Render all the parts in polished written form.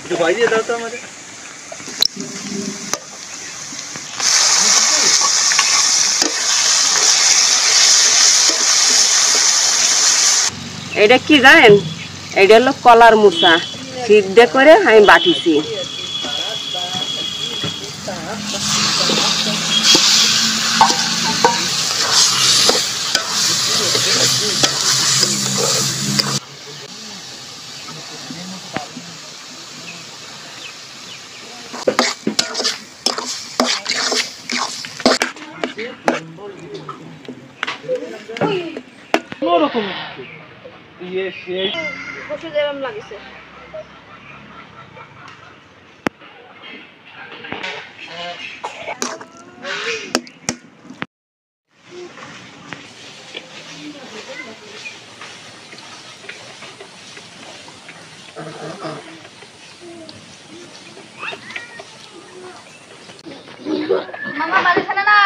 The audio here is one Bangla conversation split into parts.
একটু ভয় দিয়ে দাও তো আমাদের। এটা কি জানেন, এটা হলো কলার মোচা, সিদ্ধ করে আমি বাটিছি। মামা বাড়িখানে না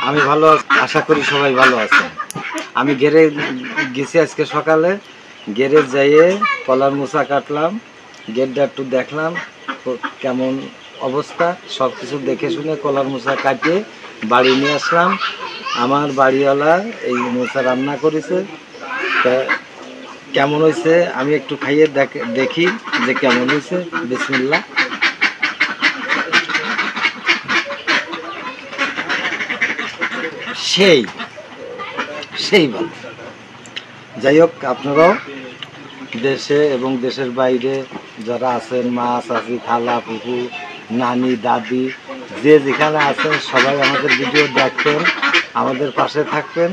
আমি ভালো আশা করি সবাই ভালো আছে। আমি গেরে গেছি আজকে সকালে, গেরে যাইয়ে কলার মোচা কাটলাম, গেটটা একটু দেখলাম কেমন অবস্থা, সব কিছু দেখে শুনে কলার মোচা কাটিয়ে বাড়ি নিয়ে আসলাম। আমার বাড়িওয়ালা এই মোচা রান্না করেছে, তা কেমন হয়েছে আমি একটু খাইয়ে দেখি যে কেমন হয়েছে। বিসমিল্লাহ। সেই সেই ভালো। যাই হোক, আপনারাও দেশে এবং দেশের বাইরে যারা আছেন, মা চাচি, খালা, ফুফু, নানি, দাদি, যে যেখানে আছেন সবাই আমাদের ভিডিও দেখবেন, আমাদের পাশে থাকবেন।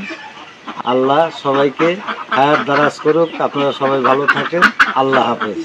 আল্লাহ সবাইকে হায়াত দারাজ করুক। আপনারা সবাই ভালো থাকেন। আল্লাহ হাফেজ।